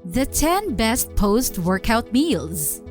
The 10 best post-workout meals.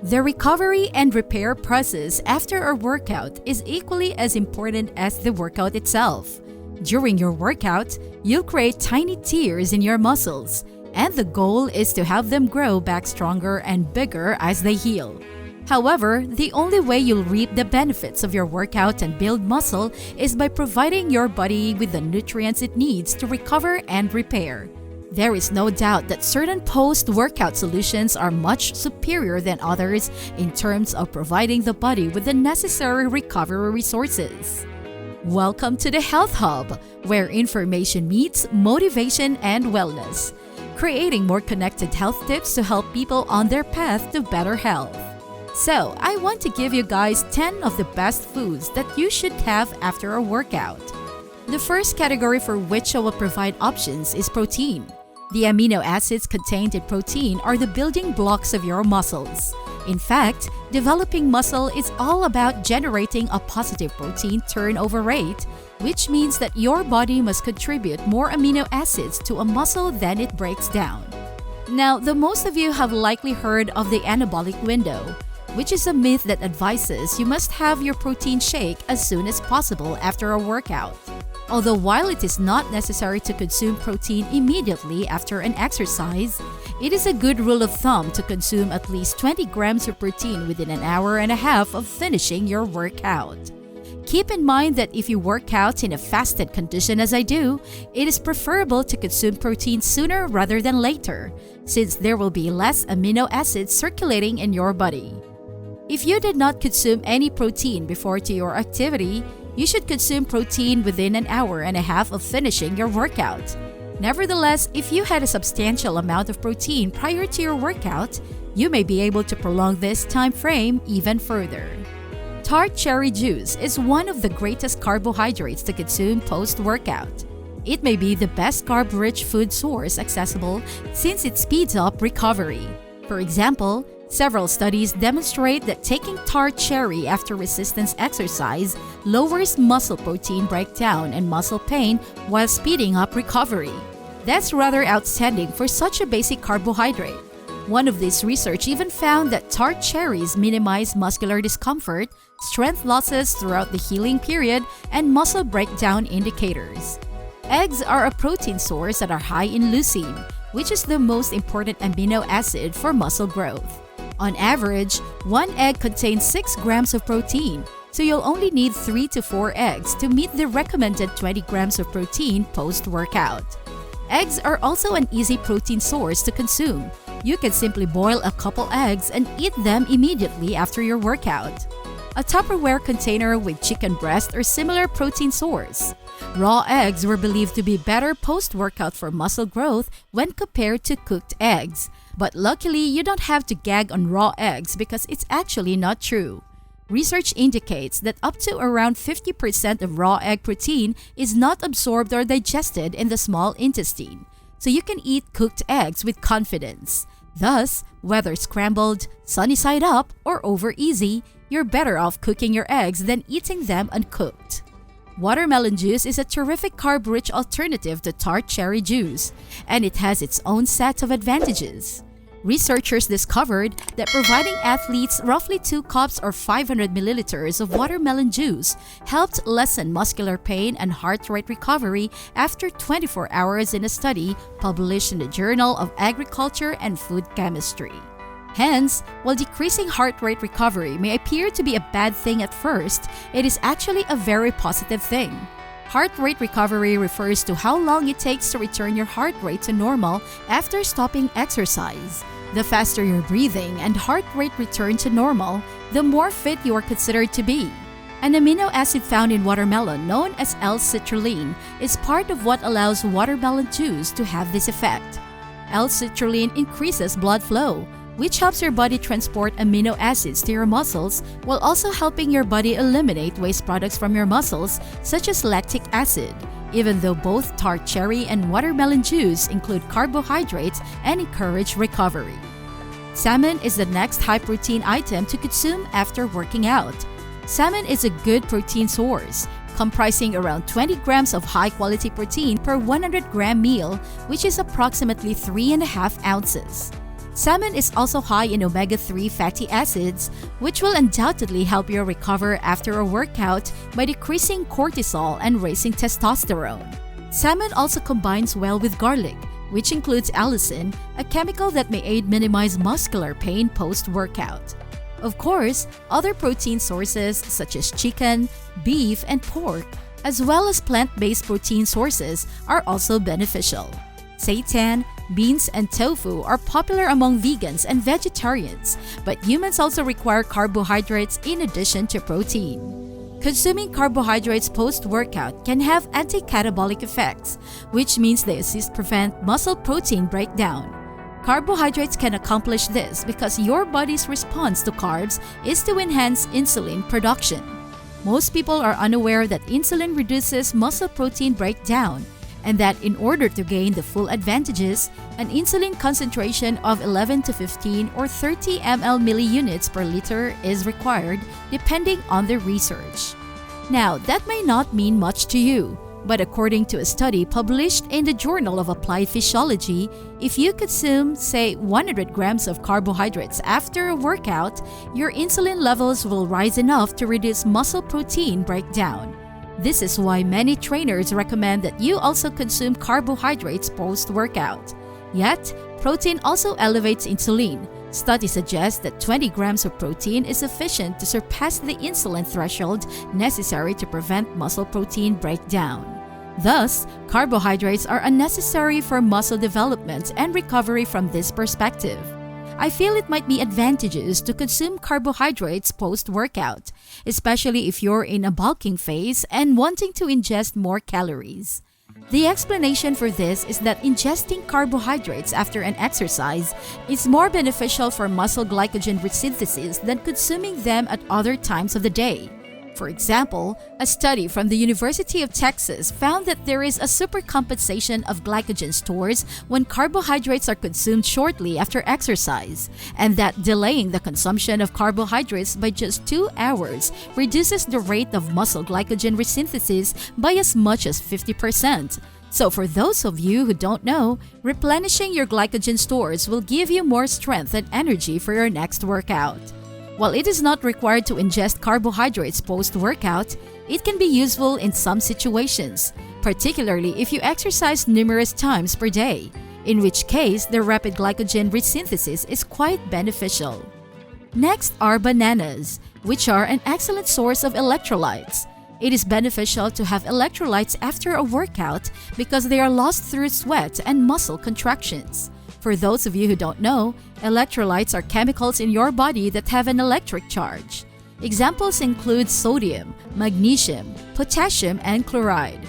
The recovery and repair process after a workout is equally as important as the workout itself. During your workout, you'll create tiny tears in your muscles, and the goal is to have them grow back stronger and bigger as they heal. However, the only way you'll reap the benefits of your workout and build muscle is by providing your body with the nutrients it needs to recover and repair. There is no doubt that certain post-workout solutions are much superior than others in terms of providing the body with the necessary recovery resources. Welcome to the Health Hub, where information meets motivation and wellness, creating more connected health tips to help people on their path to better health. So, I want to give you guys 10 of the best foods that you should have after a workout. The first category for which I will provide options is protein. The amino acids contained in protein are the building blocks of your muscles. In fact, developing muscle is all about generating a positive protein turnover rate, which means that your body must contribute more amino acids to a muscle than it breaks down. Now, the most of you have likely heard of the anabolic window, which is a myth that advises you must have your protein shake as soon as possible after a workout. Although while it is not necessary to consume protein immediately after an exercise, it is a good rule of thumb to consume at least 20 grams of protein within an hour and a half of finishing your workout. Keep in mind that if you work out in a fasted condition as I do, it is preferable to consume protein sooner rather than later, since there will be less amino acids circulating in your body. If you did not consume any protein before to your activity, you should consume protein within an hour and a half of finishing your workout. Nevertheless, if you had a substantial amount of protein prior to your workout, you may be able to prolong this time frame even further. Tart cherry juice is one of the greatest carbohydrates to consume post-workout. It may be the best carb-rich food source accessible since it speeds up recovery. For example, several studies demonstrate that taking tart cherry after resistance exercise lowers muscle protein breakdown and muscle pain while speeding up recovery. That's rather outstanding for such a basic carbohydrate. One of these research even found that tart cherries minimize muscular discomfort, strength losses throughout the healing period, and muscle breakdown indicators. Eggs are a protein source that are high in leucine, which is the most important amino acid for muscle growth. On average, one egg contains 6 grams of protein, so you'll only need 3 to 4 eggs to meet the recommended 20 grams of protein post-workout. Eggs are also an easy protein source to consume. You can simply boil a couple eggs and eat them immediately after your workout. A Tupperware container with chicken breast or similar protein source. Raw eggs were believed to be better post-workout for muscle growth when compared to cooked eggs. But luckily, you don't have to gag on raw eggs because it's actually not true. Research indicates that up to around 50% of raw egg protein is not absorbed or digested in the small intestine, so you can eat cooked eggs with confidence. Thus, whether scrambled, sunny side up, or over easy, you're better off cooking your eggs than eating them uncooked. Watermelon juice is a terrific carb-rich alternative to tart cherry juice, and it has its own set of advantages. Researchers discovered that providing athletes roughly 2 cups or 500 milliliters of watermelon juice helped lessen muscular pain and heart rate recovery after 24 hours in a study published in the Journal of Agriculture and Food Chemistry. Hence, while decreasing heart rate recovery may appear to be a bad thing at first, it is actually a very positive thing. Heart rate recovery refers to how long it takes to return your heart rate to normal after stopping exercise. The faster your breathing and heart rate return to normal, the more fit you are considered to be. An amino acid found in watermelon known as L-citrulline is part of what allows watermelon juice to have this effect. L-citrulline increases blood flow, which helps your body transport amino acids to your muscles while also helping your body eliminate waste products from your muscles such as lactic acid, even though both tart cherry and watermelon juice include carbohydrates and encourage recovery. Salmon is the next high-protein item to consume after working out. Salmon is a good protein source, comprising around 20 grams of high-quality protein per 100-gram meal, which is approximately 3.5 ounces. Salmon is also high in omega-3 fatty acids, which will undoubtedly help you recover after a workout by decreasing cortisol and raising testosterone. Salmon also combines well with garlic, which includes allicin, a chemical that may aid minimize muscular pain post-workout. Of course, other protein sources such as chicken, beef, and pork, as well as plant-based protein sources, are also beneficial. Seitan, beans, and tofu are popular among vegans and vegetarians, but humans also require carbohydrates in addition to protein. Consuming carbohydrates post-workout can have anti-catabolic effects, which means they assist prevent muscle protein breakdown. Carbohydrates can accomplish this because your body's response to carbs is to enhance insulin production. Most people are unaware that insulin reduces muscle protein breakdown, and that in order to gain the full advantages, an insulin concentration of 11 to 15 or 30 ml milliunits per liter is required, depending on the research. Now, that may not mean much to you, but according to a study published in the Journal of Applied Physiology, if you consume, say, 100 grams of carbohydrates after a workout, your insulin levels will rise enough to reduce muscle protein breakdown. This is why many trainers recommend that you also consume carbohydrates post-workout. Yet, protein also elevates insulin. Studies suggest that 20 grams of protein is sufficient to surpass the insulin threshold necessary to prevent muscle protein breakdown. Thus, carbohydrates are unnecessary for muscle development and recovery from this perspective. I feel it might be advantageous to consume carbohydrates post-workout, especially if you're in a bulking phase and wanting to ingest more calories. The explanation for this is that ingesting carbohydrates after an exercise is more beneficial for muscle glycogen resynthesis than consuming them at other times of the day. For example, a study from the University of Texas found that there is a supercompensation of glycogen stores when carbohydrates are consumed shortly after exercise, and that delaying the consumption of carbohydrates by just 2 hours reduces the rate of muscle glycogen resynthesis by as much as 50%. So for those of you who don't know, replenishing your glycogen stores will give you more strength and energy for your next workout. While it is not required to ingest carbohydrates post-workout, it can be useful in some situations, particularly if you exercise numerous times per day, in which case the rapid glycogen resynthesis is quite beneficial. Next are bananas, which are an excellent source of electrolytes. It is beneficial to have electrolytes after a workout because they are lost through sweat and muscle contractions. For those of you who don't know, electrolytes are chemicals in your body that have an electric charge. Examples include sodium, magnesium, potassium, and chloride.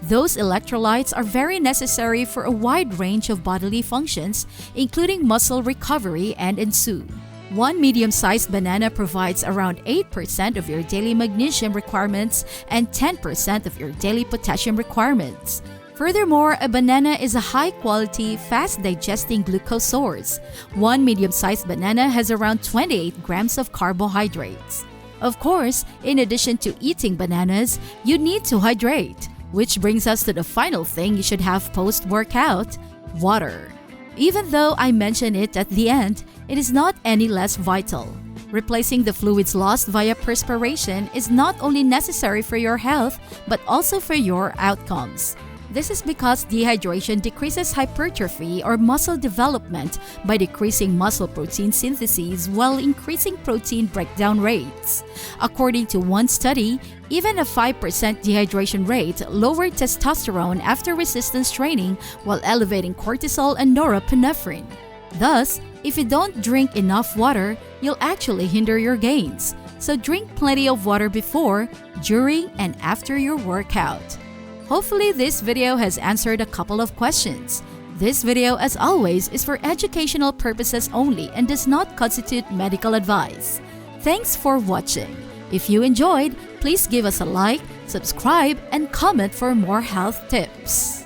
Those electrolytes are very necessary for a wide range of bodily functions, including muscle recovery and ensue. One medium-sized banana provides around 8% of your daily magnesium requirements and 10% of your daily potassium requirements. Furthermore, a banana is a high-quality, fast-digesting glucose source. One medium-sized banana has around 28 grams of carbohydrates. Of course, in addition to eating bananas, you need to hydrate, which brings us to the final thing you should have post-workout: water. Even though I mention it at the end, it is not any less vital. Replacing the fluids lost via perspiration is not only necessary for your health, but also for your outcomes. This is because dehydration decreases hypertrophy or muscle development by decreasing muscle protein synthesis while increasing protein breakdown rates. According to one study, even a 5% dehydration rate lowered testosterone after resistance training while elevating cortisol and norepinephrine. Thus, if you don't drink enough water, you'll actually hinder your gains. So drink plenty of water before, during, and after your workout. Hopefully this video has answered a couple of questions. This video, as always, is for educational purposes only and does not constitute medical advice. Thanks for watching. If you enjoyed, please give us a like, subscribe, and comment for more health tips.